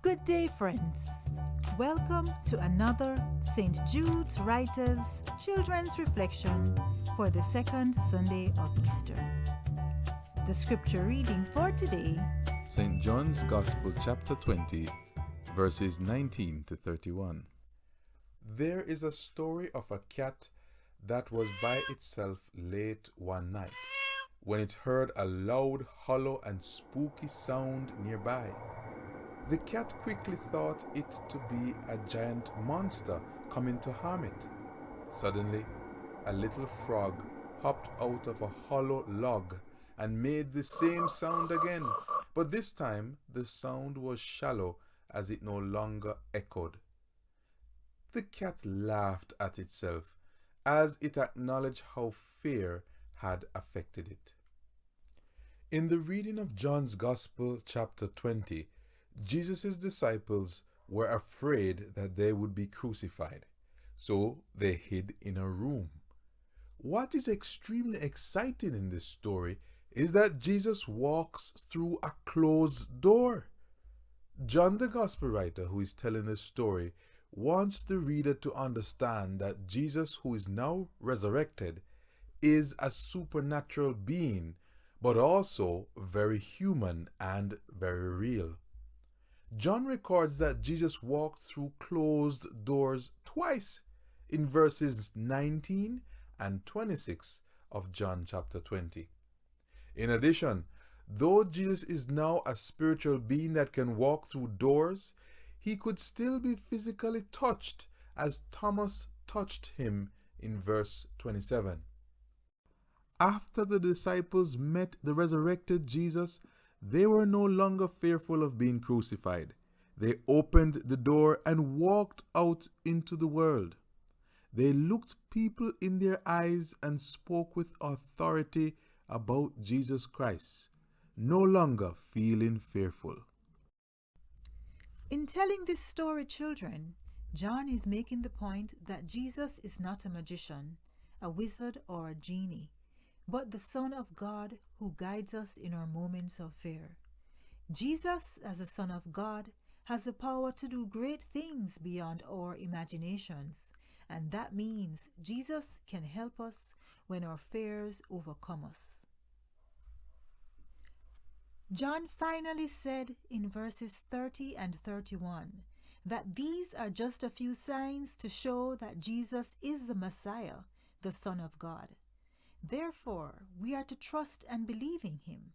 Good day, friends. Welcome to another St. Jude's Writers Children's Reflection for the second Sunday of Easter. The scripture reading for today, St. John's Gospel, chapter 20, verses 19 to 31. There is a story of a cat that was by itself late one night, when it heard a loud, hollow, and spooky sound nearby. The cat quickly thought it to be a giant monster coming to harm it. Suddenly, a little frog hopped out of a hollow log and made the same sound again, but this time the sound was shallow as it no longer echoed. The cat laughed at itself as it acknowledged how fear had affected it. In the reading of John's Gospel, chapter 20, Jesus' disciples were afraid that they would be crucified, so they hid in a room. What is extremely exciting in this story is that Jesus walks through a closed door. John, the Gospel writer who is telling the story, wants the reader to understand that Jesus, who is now resurrected, is a supernatural being, but also very human and very real. John records that Jesus walked through closed doors twice in verses 19 and 26 of John chapter 20. In addition, though Jesus is now a spiritual being that can walk through doors, he could still be physically touched as Thomas touched him in verse 27. After the disciples met the resurrected Jesus, they were no longer fearful of being crucified. They opened the door and walked out into the world. They looked people in their eyes and spoke with authority about Jesus Christ, no longer feeling fearful. in telling this story, children, John is making the point that Jesus is not a magician, a wizard, or a genie, but the Son of God who guides us in our moments of fear. Jesus, as the Son of God, has the power to do great things beyond our imaginations, and that means Jesus can help us when our fears overcome us. John finally said in verses 30 and 31 that these are just a few signs to show that Jesus is the Messiah, the Son of God. Therefore, we are to trust and believe in him.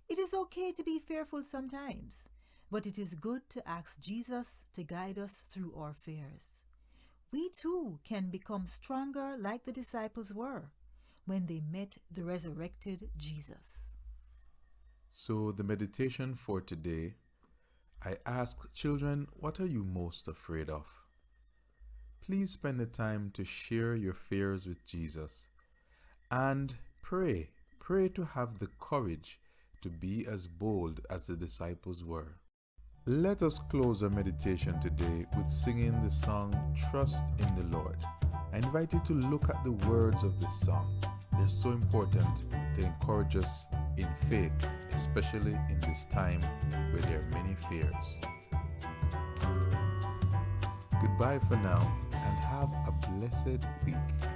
It is okay to be fearful sometimes, but it is good to ask Jesus to guide us through our fears. We too can become stronger like the disciples were when they met the resurrected Jesus. So the meditation for today, I ask children, what are you most afraid of? Please spend the time to share your fears with Jesus and pray to have the courage to be as bold as the disciples were. Let us close our meditation today with singing the song Trust in the Lord. I invite you to look at the words of this song. They're so important to encourage us in faith, especially in this time where there are many fears. Goodbye for now and have a blessed week.